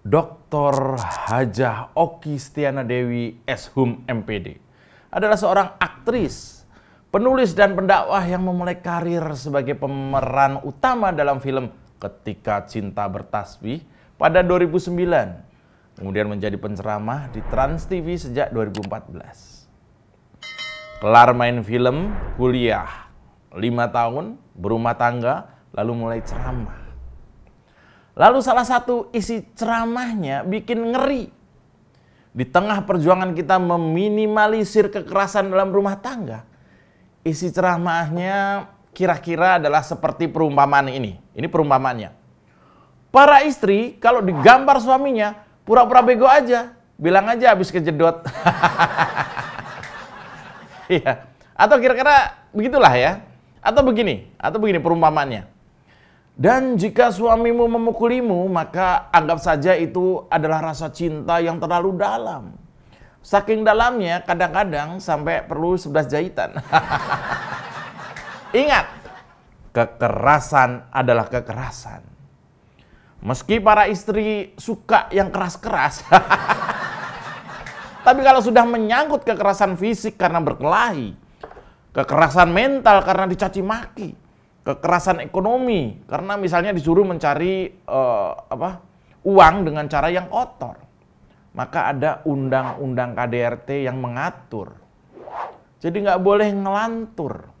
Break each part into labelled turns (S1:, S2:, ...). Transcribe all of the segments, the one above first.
S1: Dr. Hajah Okky Stiana Dewi S.Hum MPD adalah seorang aktris, penulis dan pendakwah yang memulai karir sebagai pemeran utama dalam film Ketika Cinta Bertasbih pada 2009. Kemudian menjadi penceramah di Trans TV sejak 2014. Kelar main film, kuliah 5 tahun, berumah tangga, lalu mulai ceramah. Lalu salah satu isi ceramahnya bikin ngeri. Di tengah perjuangan kita meminimalisir kekerasan dalam rumah tangga, isi ceramahnya kira-kira adalah seperti perumpamaan ini. Ini perumpamaannya. Para istri kalau digambar suaminya, pura-pura bego aja. Bilang aja habis kejedot. Iya. Atau kira-kira begitulah ya. Atau begini perumpamaannya. Dan jika suamimu memukulimu, maka anggap saja itu adalah rasa cinta yang terlalu dalam. Saking dalamnya, kadang-kadang sampai perlu 11 jahitan. Ingat, kekerasan adalah kekerasan. Meski para istri suka yang keras-keras, tapi kalau sudah menyangkut kekerasan fisik karena berkelahi, kekerasan mental karena dicaci maki, kekerasan ekonomi karena misalnya disuruh mencari uang dengan cara yang kotor, maka ada undang-undang KDRT yang mengatur. Jadi nggak boleh ngelantur.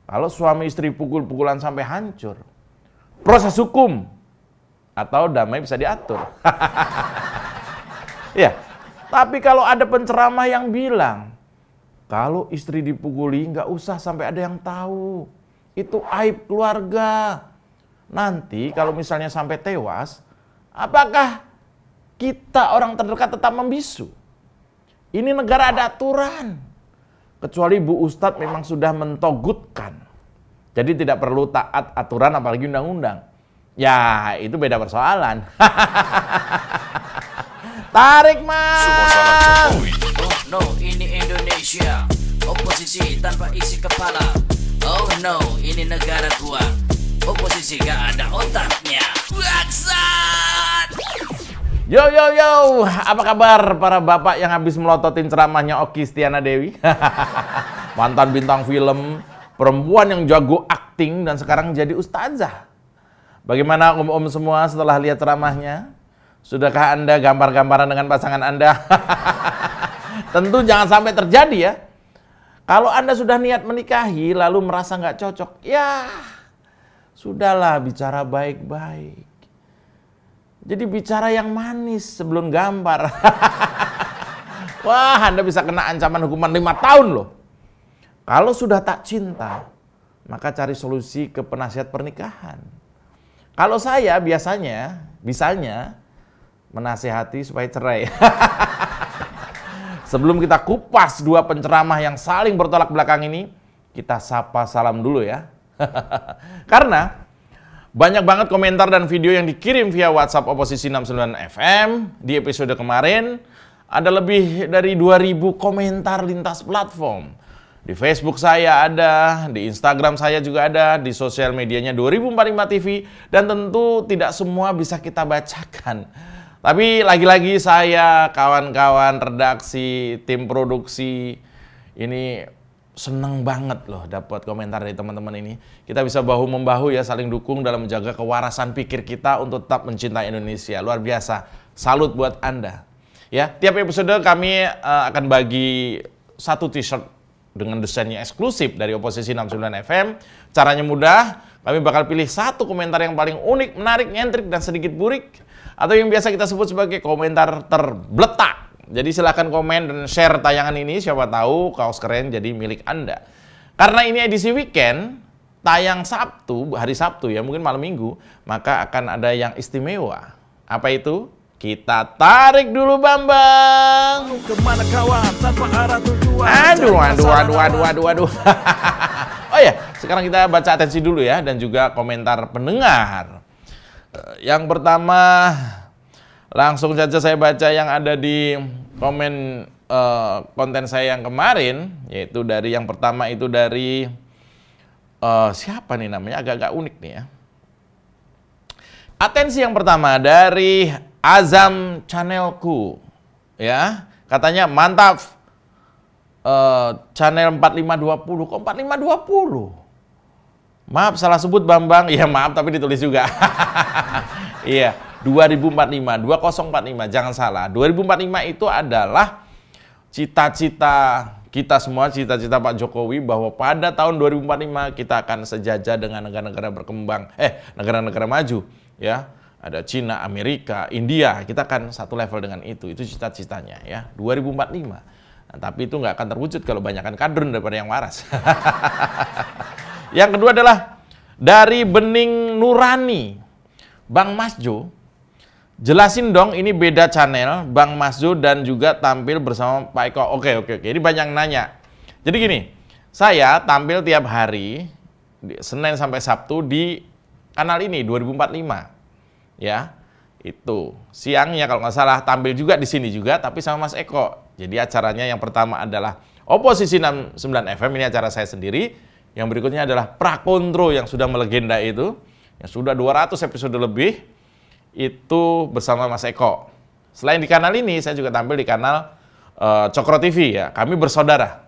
S1: Kalau suami istri pukul-pukulan sampai hancur, proses hukum atau damai bisa diatur. Ya, tapi kalau ada penceramah yang bilang kalau istri dipukuli nggak usah sampai ada yang tahu. Itu aib keluarga. Nanti kalau misalnya sampai tewas, apakah kita orang terdekat tetap membisu? Ini negara ada aturan. Kecuali Bu Ustadz memang sudah mentogutkan. Jadi tidak perlu taat aturan apalagi undang-undang. Ya itu beda persoalan. Tarik man.
S2: Oh no, ini Indonesia. Oposisi tanpa isi kepala. Oh no, ini negara gua. Oposisi gak ada otaknya. Bangsat!
S1: Yo, apa kabar para bapak yang habis melototin ceramahnya Okky Stiana Dewi? Mantan bintang film, perempuan yang jago akting dan sekarang jadi ustazah. Bagaimana om-om semua setelah lihat ceramahnya? Sudahkah Anda gambar-gambaran dengan pasangan Anda? Tentu jangan sampai terjadi ya. Kalau Anda sudah niat menikahi lalu merasa nggak cocok, ya sudahlah bicara baik-baik. Jadi bicara yang manis sebelum gambar. Wah, Anda bisa kena ancaman hukuman 5 tahun loh. Kalau sudah tak cinta, maka cari solusi ke penasihat pernikahan. Kalau saya bisanya menasihati supaya cerai. Sebelum kita kupas dua penceramah yang saling bertolak belakang ini, kita sapa salam dulu ya. Karena banyak banget komentar dan video yang dikirim via WhatsApp Oposisi 69 FM. Di episode kemarin ada lebih dari 2000 komentar lintas platform. Di Facebook saya ada, di Instagram saya juga ada, di sosial medianya 2045 TV, dan tentu tidak semua bisa kita bacakan. Tapi lagi-lagi saya, kawan-kawan redaksi, tim produksi, ini seneng banget loh dapat komentar dari teman-teman ini. Kita bisa bahu-membahu ya, saling dukung dalam menjaga kewarasan pikir kita untuk tetap mencintai Indonesia. Luar biasa, salut buat Anda. Ya, tiap episode kami akan bagi satu t-shirt dengan desainnya eksklusif dari Oposisi 69 FM. Caranya mudah, kami bakal pilih satu komentar yang paling unik, menarik, nyentrik, dan sedikit burik, atau yang biasa kita sebut sebagai komentar terbletak. Jadi silahkan komen dan share tayangan ini, siapa tahu kaos keren jadi milik Anda. Karena ini edisi weekend, tayang Sabtu, hari Sabtu ya, mungkin malam Minggu, maka akan ada yang istimewa. Apa itu? Kita tarik dulu Bambang.
S2: Kemana kawan tanpa arah tujuan?
S1: Aduh. Oh ya, sekarang kita baca atensi dulu ya, dan juga komentar pendengar. Yang pertama, langsung saja saya baca yang ada di komen konten saya yang kemarin, yaitu dari yang pertama itu dari siapa nih namanya, agak-agak unik nih ya. Atensi yang pertama dari Azam channelku, ya katanya mantap. Channel 4520, kok 4520? Maaf salah sebut Bambang, ya maaf tapi ditulis juga. Iya, 2045, 2045, jangan salah. 2045 itu adalah cita-cita kita semua, cita-cita Pak Jokowi bahwa pada tahun 2045 kita akan sejajar dengan negara-negara berkembang, negara-negara maju, ya. Ada Cina, Amerika, India, kita akan satu level dengan itu cita-citanya ya, 2045. Nah, tapi itu nggak akan terwujud kalau banyakkan kadrun daripada yang waras. Yang kedua adalah dari Bening Nurani. Bang Masjo, jelasin dong ini beda channel, Bang Masjo dan juga tampil bersama Pak Eko. Oke. Ini banyak nanya. Jadi gini, saya tampil tiap hari, Senin sampai Sabtu di kanal ini, 2045. Ya, itu. Siangnya kalau nggak salah tampil juga di sini juga, tapi sama Mas Eko. Jadi acaranya yang pertama adalah Oposisi 69 FM, ini acara saya sendiri. Yang berikutnya adalah Prakontro yang sudah melegenda itu, yang sudah 200 episode lebih, itu bersama Mas Eko. Selain di kanal ini, saya juga tampil di kanal Cokro TV ya. Kami bersaudara.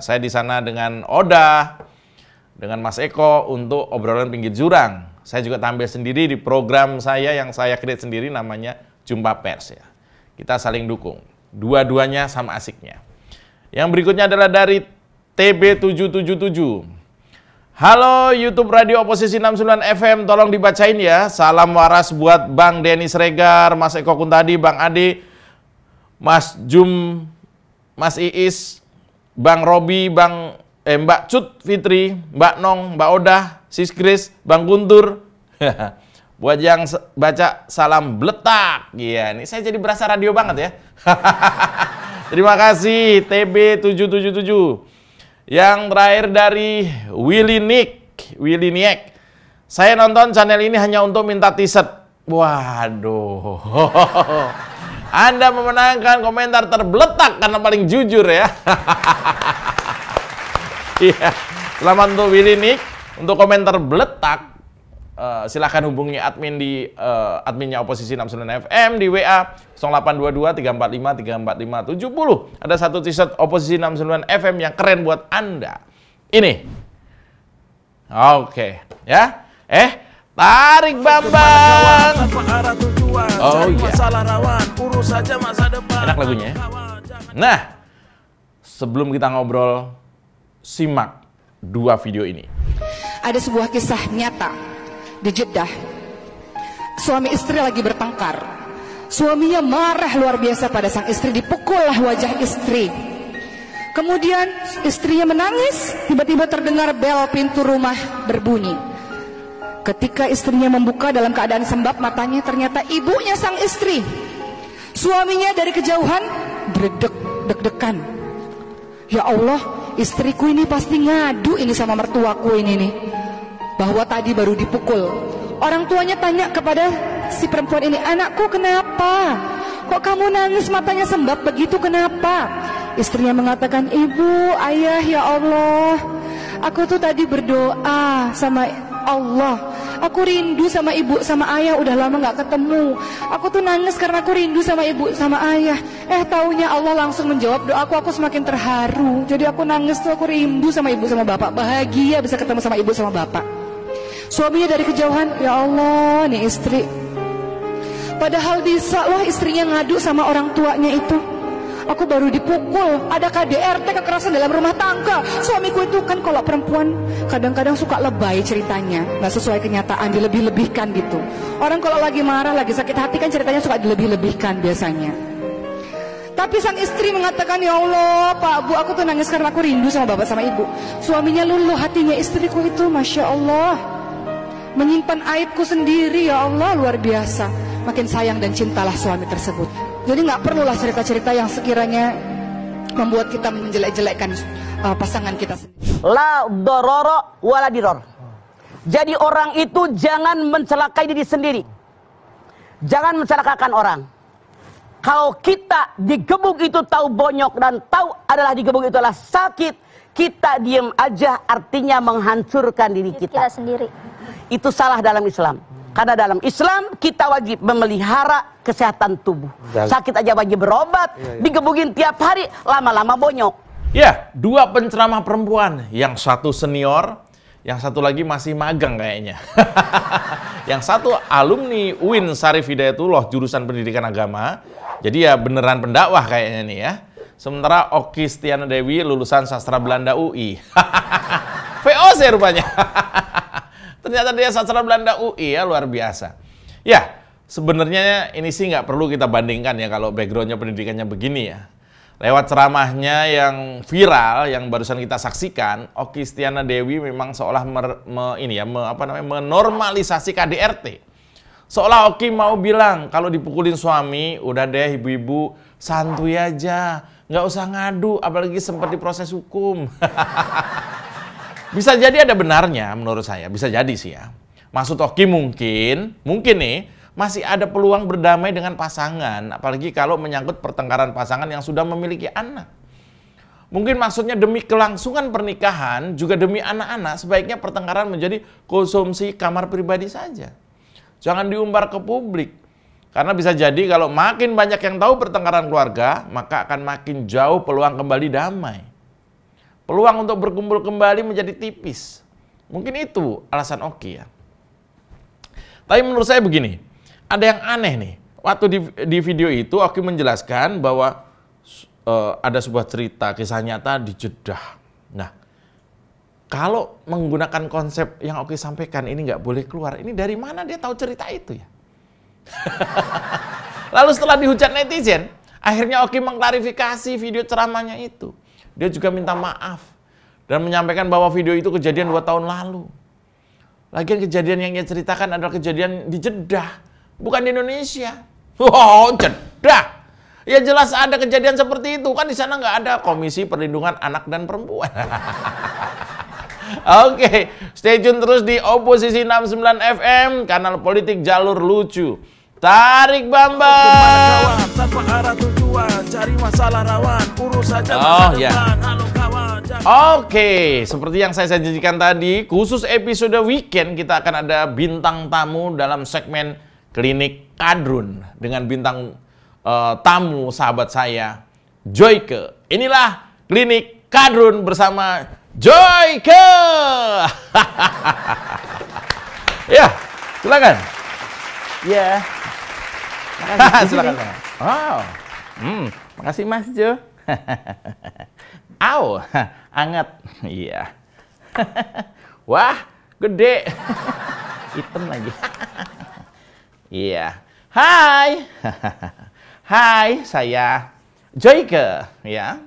S1: Saya di sana dengan Oda, dengan Mas Eko untuk obrolan pinggir jurang. Saya juga tampil sendiri di program saya yang saya create sendiri namanya Jumpa Pers ya. Kita saling dukung. Dua-duanya sama asiknya. Yang berikutnya adalah dari TB777. Halo YouTube Radio Oposisi 69 FM, tolong dibacain ya. Salam waras buat Bang Denny Sregar, Mas Eko Kuntadi, Bang Ade, Mas Jum, Mas Iis, Bang Robi, Mbak Cut Fitri, Mbak Nong, Mbak Odah, Sis Kris, Bang Guntur. Buat yang baca salam bletak. Iya, ini saya jadi berasa radio banget ya. Terima kasih TB777. Yang terakhir dari Willy Nick. Saya nonton channel ini hanya untuk minta t-shirt. Waduh. Anda memenangkan komentar terbletak karena paling jujur ya. Iya. Selamat untuk Willy Nick. Untuk komentar beletak, silahkan hubungi admin di adminnya Oposisi 69 FM di WA 0822 345 345 70. Ada satu t-shirt Oposisi 69 FM yang keren buat Anda. Ini. Oke, ya. Tarik Bambang. Oh iya. Enak lagunya ya. Nah, sebelum kita ngobrol, simak dua video ini.
S3: Ada sebuah kisah nyata di Jeddah. Suami istri lagi bertengkar. Suaminya marah luar biasa pada sang istri, dipukullah wajah istri. Kemudian istrinya menangis, tiba-tiba terdengar bel pintu rumah berbunyi. Ketika istrinya membuka dalam keadaan sembab matanya, ternyata ibunya sang istri. Suaminya dari kejauhan deg-degan. Ya Allah, istriku ini pasti ngadu ini sama mertuaku ini nih, bahwa tadi baru dipukul. Orang tuanya tanya kepada si perempuan ini, anakku kenapa? Kok kamu nangis matanya sembab begitu, kenapa? Istrinya mengatakan, ibu, ayah, ya Allah, aku tuh tadi berdoa sama Allah. Aku rindu sama ibu sama ayah, udah lama gak ketemu. Aku tuh nangis karena aku rindu sama ibu sama ayah. Taunya Allah langsung menjawab doaku, aku semakin terharu. Jadi aku nangis tuh, aku rindu sama ibu sama bapak. Bahagia bisa ketemu sama ibu sama bapak. Suaminya dari kejauhan, ya Allah, nih istri. Padahal bisa loh istrinya ngadu sama orang tuanya itu. Aku baru dipukul, ada KDRT, kekerasan dalam rumah tangga. Suamiku itu kan kalau perempuan kadang-kadang suka lebay ceritanya, nggak sesuai kenyataan, dilebih-lebihkan gitu. Orang kalau lagi marah, lagi sakit hati kan ceritanya suka dilebih-lebihkan biasanya. Tapi sang istri mengatakan, ya Allah Pak Bu, aku tuh nangis karena aku rindu sama bapak sama ibu. Suaminya luluh hatinya, istriku itu Masya Allah menyimpan aibku sendiri, ya Allah, luar biasa. Makin sayang dan cintalah suami tersebut. Jadi nggak perlulah cerita-cerita yang sekiranya membuat kita menjelek-jelekkan pasangan kita sendiri.
S4: La dororo wala diror. Jadi orang itu jangan mencelakai diri sendiri. Jangan mencelakakan orang. Kalau kita digebuk itu tahu bonyok dan tahu adalah digebuk itu adalah sakit, kita diem aja artinya menghancurkan diri kita sendiri. Itu salah dalam Islam. Karena dalam Islam kita wajib memelihara kesehatan tubuh. Sakit aja wajib berobat, digebukin tiap hari, lama-lama bonyok.
S1: Ya, dua penceramah perempuan, yang satu senior, yang satu lagi masih magang kayaknya. Yang satu alumni UIN Syarif Hidayatullah jurusan Pendidikan Agama. Jadi ya beneran pendakwah kayaknya nih ya. Sementara Oki Stiana Dewi lulusan Sastra Belanda UI. VOC rupanya. Ternyata dia Sastra Belanda UI ya, luar biasa. Ya, sebenarnya ini sih nggak perlu kita bandingkan ya kalau backgroundnya pendidikannya begini ya. Lewat ceramahnya yang viral, yang barusan kita saksikan, Oki Stiana Dewi memang seolah menormalisasi KDRT. Seolah Oki mau bilang, kalau dipukulin suami, udah deh ibu-ibu, santuy aja, nggak usah ngadu, apalagi sempat diproses hukum. Bisa jadi ada benarnya menurut saya, bisa jadi sih ya. Maksud Oki mungkin nih, masih ada peluang berdamai dengan pasangan, apalagi kalau menyangkut pertengkaran pasangan yang sudah memiliki anak. Mungkin maksudnya demi kelangsungan pernikahan, juga demi anak-anak, sebaiknya pertengkaran menjadi konsumsi kamar pribadi saja. Jangan diumbar ke publik. Karena bisa jadi kalau makin banyak yang tahu pertengkaran keluarga, maka akan makin jauh peluang kembali damai. Peluang untuk berkumpul kembali menjadi tipis. Mungkin itu alasan Oki ya. Tapi menurut saya begini, ada yang aneh nih. Waktu di video itu Oki menjelaskan bahwa ada sebuah cerita kisah nyata di Jeddah. Nah, kalau menggunakan konsep yang Oki sampaikan ini nggak boleh keluar, ini dari mana dia tahu cerita itu ya? Lalu setelah dihujat netizen, akhirnya Oki mengklarifikasi video ceramahnya itu. Dia juga minta maaf dan menyampaikan bahwa video itu kejadian 2 tahun lalu. Lagian kejadian yang ia ceritakan adalah kejadian di Jeddah, bukan di Indonesia. Wow, Jeddah. Ya jelas ada kejadian seperti itu, kan di sana nggak ada Komisi Perlindungan Anak dan Perempuan. Oke, stay tune terus di Oposisi 69 FM, kanal politik jalur lucu. Tarik Bambang.
S5: Tanpa arah tujuan, cari masalah rawan, urus saja
S1: masa depan. Halo kawan. Oke, seperti yang saya janjikan tadi, khusus episode weekend kita akan ada bintang tamu dalam segmen Klinik Kadrun dengan bintang tamu sahabat saya, Joyke. Inilah Klinik Kadrun bersama Joyke. Ya, silakan.
S6: Ya.
S1: Silakan.
S6: Oh, makasih Mas Jo. Au, anget. Iya. Wah, gede. Hitam lagi. Iya. Hai. Hai, saya Joyke. Ya.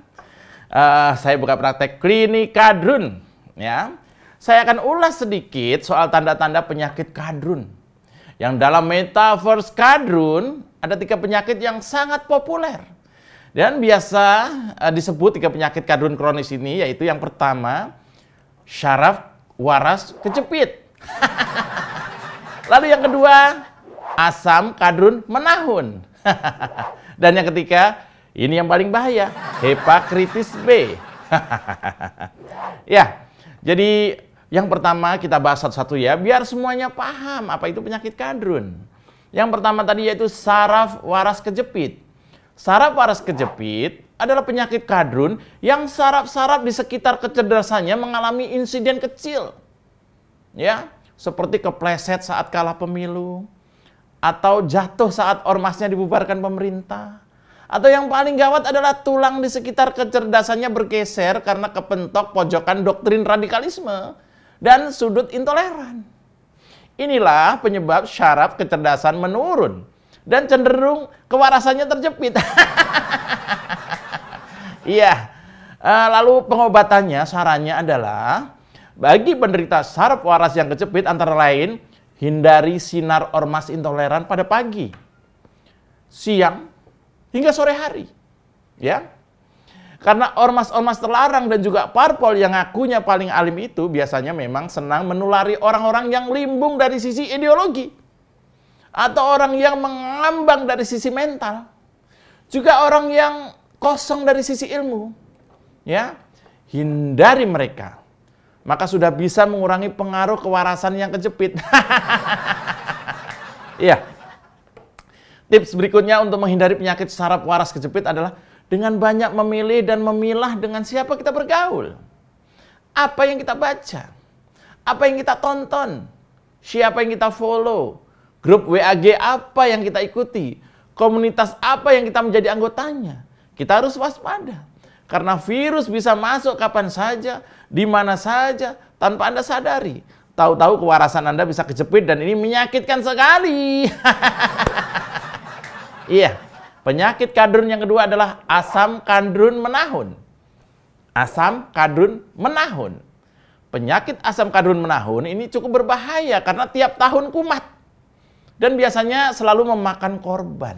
S6: Saya buka praktek Klinik Kadrun. Ya. Saya akan ulas sedikit soal tanda-tanda penyakit kadrun. Yang dalam metaverse kadrun ada 3 penyakit yang sangat populer. Dan biasa disebut 3 penyakit kadrun kronis ini, yaitu yang pertama, syaraf waras kejepit. Lalu yang kedua, asam kadrun menahun. Dan yang ketiga, ini yang paling bahaya, hepatitis B. Ya, jadi yang pertama kita bahas satu-satu ya, biar semuanya paham apa itu penyakit kadrun. Yang pertama tadi yaitu saraf waras kejepit. Saraf waras kejepit adalah penyakit kadrun yang saraf-saraf di sekitar kecerdasannya mengalami insiden kecil. Ya, seperti kepleset saat kalah pemilu, atau jatuh saat ormasnya dibubarkan pemerintah. Atau yang paling gawat adalah tulang di sekitar kecerdasannya bergeser karena kepentok pojokan doktrin radikalisme dan sudut intoleran. Inilah penyebab syaraf kecerdasan menurun dan cenderung kewarasannya terjepit. Iya. Lalu pengobatannya, sarannya adalah bagi penderita saraf waras yang kejepit antara lain hindari sinar ormas intoleran pada pagi, siang, hingga sore hari. Ya. Karena ormas-ormas terlarang dan juga parpol yang ngakunya paling alim itu biasanya memang senang menulari orang-orang yang limbung dari sisi ideologi. Atau orang yang mengambang dari sisi mental. Juga orang yang kosong dari sisi ilmu. Ya, hindari mereka. Maka sudah bisa mengurangi pengaruh kewarasan yang kejepit. Iya. Tips berikutnya untuk menghindari penyakit saraf waras kejepit adalah dengan banyak memilih dan memilah dengan siapa kita bergaul. Apa yang kita baca, apa yang kita tonton, siapa yang kita follow, grup WAG apa yang kita ikuti, komunitas apa yang kita menjadi anggotanya. Kita harus waspada. Karena virus bisa masuk kapan saja, di mana saja, tanpa Anda sadari. Tahu-tahu kewarasan Anda bisa kejepit dan ini menyakitkan sekali. Iya, penyakit kadrun yang kedua adalah asam kadrun menahun. Asam kadrun menahun. Penyakit asam kadrun menahun ini cukup berbahaya karena tiap tahun kumat. Dan biasanya selalu memakan korban.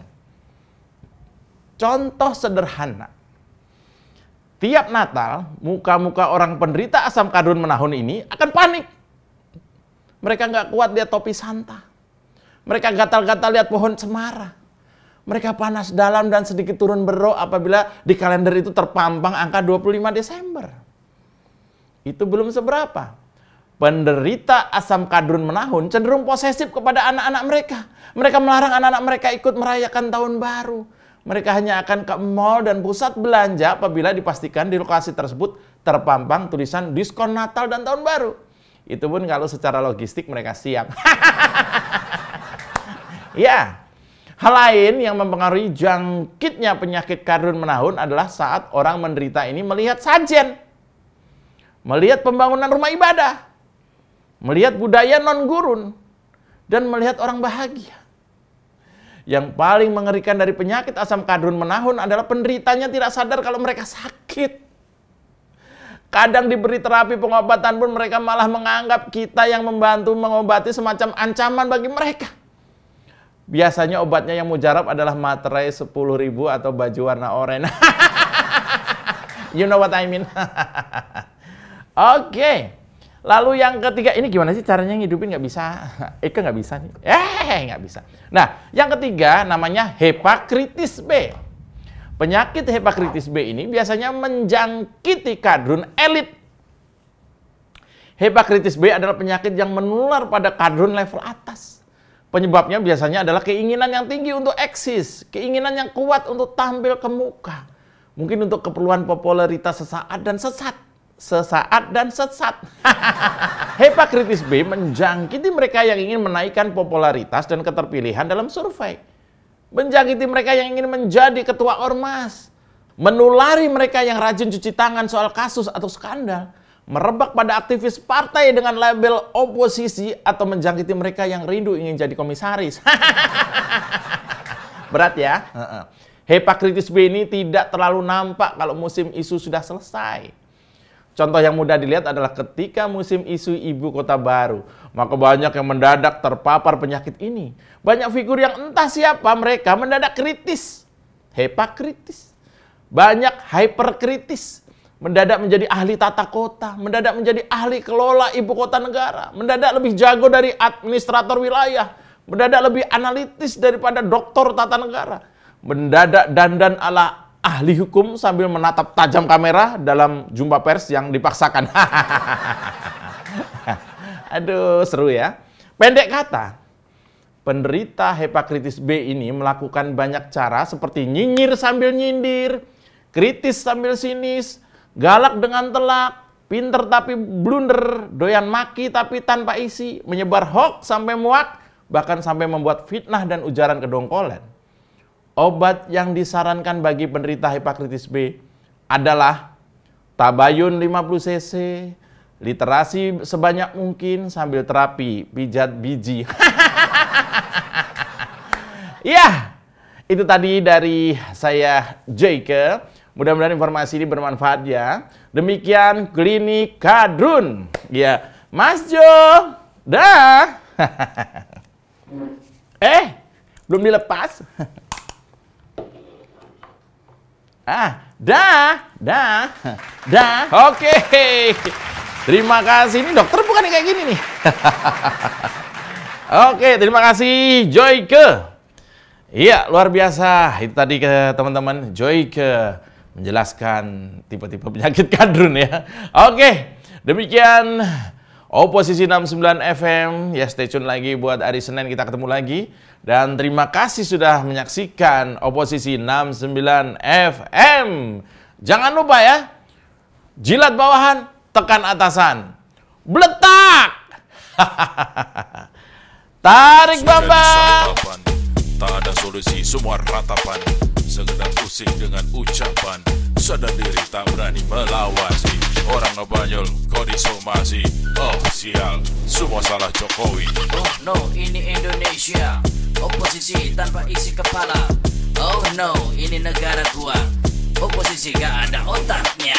S6: Contoh sederhana. Tiap Natal, muka-muka orang penderita asam kadrun menahun ini akan panik. Mereka nggak kuat lihat topi Santa. Mereka gatal-gatal lihat pohon cemara. Mereka panas dalam dan sedikit turun berok apabila di kalender itu terpampang angka 25 Desember. Itu belum seberapa. Penderita asam kadrun menahun cenderung posesif kepada anak-anak mereka. Mereka melarang anak-anak mereka ikut merayakan tahun baru. Mereka hanya akan ke mall dan pusat belanja apabila dipastikan di lokasi tersebut terpampang tulisan diskon Natal dan Tahun Baru. Itu pun kalau secara logistik mereka siap. Ya. Hal lain yang mempengaruhi jangkitnya penyakit kadrun menahun adalah saat orang menderita ini melihat sajen, melihat pembangunan rumah ibadah, melihat budaya non-gurun, dan melihat orang bahagia. Yang paling mengerikan dari penyakit asam kadrun menahun adalah penderitanya tidak sadar kalau mereka sakit. Kadang diberi terapi pengobatan pun mereka malah menganggap kita yang membantu mengobati semacam ancaman bagi mereka. Biasanya obatnya yang mujarab adalah materai 10.000 atau baju warna oranye. You know what I mean? Oke. Lalu yang ketiga, ini gimana sih caranya ngidupin nggak bisa? Eka nggak bisa nih. Nggak bisa. Nah, yang ketiga namanya hepatitis B. Penyakit hepatitis B ini biasanya menjangkiti kadrun elit. Hepatitis B adalah penyakit yang menular pada kadrun level atas. Penyebabnya biasanya adalah keinginan yang tinggi untuk eksis, keinginan yang kuat untuk tampil ke muka. Mungkin untuk keperluan popularitas sesaat dan sesat. Hepatitis B menjangkiti mereka yang ingin menaikkan popularitas dan keterpilihan dalam survei. Menjangkiti mereka yang ingin menjadi ketua ormas. Menulari mereka yang rajin cuci tangan soal kasus atau skandal. Merebak pada aktivis partai dengan label oposisi atau menjangkiti mereka yang rindu ingin jadi komisaris. Berat ya? Hepatitis B ini tidak terlalu nampak kalau musim isu sudah selesai. Contoh yang mudah dilihat adalah ketika musim isu ibu kota baru. Maka banyak yang mendadak terpapar penyakit ini. Banyak figur yang entah siapa mereka mendadak kritis. Hepatitis. Banyak hyperkritis. Mendadak menjadi ahli tata kota, mendadak menjadi ahli kelola ibu kota negara, mendadak lebih jago dari administrator wilayah, mendadak lebih analitis daripada doktor tata negara, mendadak dandan ala ahli hukum sambil menatap tajam kamera dalam jumpa pers yang dipaksakan. Aduh, seru ya. Pendek kata, penderita hepatitis B ini melakukan banyak cara seperti nyinyir sambil nyindir, kritis sambil sinis, galak dengan telak, pinter tapi blunder, doyan maki tapi tanpa isi, menyebar hoax sampai muak, bahkan sampai membuat fitnah dan ujaran kedongkolan. Obat yang disarankan bagi penderita hepatitis B adalah tabayun 50 cc, literasi sebanyak mungkin sambil terapi pijat biji. Ya, itu tadi dari saya Joyke. Mudah-mudahan informasi ini bermanfaat ya. Demikian Klinik Kadrun. Ya, Mas Jo. Dah. Belum dilepas. Dah. Oke. Terima kasih. Ini dokter bukan kayak gini nih. Oke, terima kasih Joyke. Iya, luar biasa. Itu tadi ke teman-teman Joyke menjelaskan tipe-tipe penyakit kadrun ya. Oke, demikian
S1: Oposisi 69 FM. Ya, stay tune lagi buat hari Senin kita ketemu lagi. Dan terima kasih sudah menyaksikan Oposisi 69 FM. Jangan lupa ya, jilat bawahan, tekan atasan. Bletak! Tarik Bambang!
S5: Tak ada solusi, semua ratapan. Sekedar pusing dengan ucapan. Sadar diri tak berani melawasi. Orang ngebanyol, kau disomasi. Oh sial, semua salah Jokowi.
S2: Oh no, ini Indonesia. Oposisi tanpa isi kepala. Oh no, ini negara gua. Oposisi gak ada otaknya.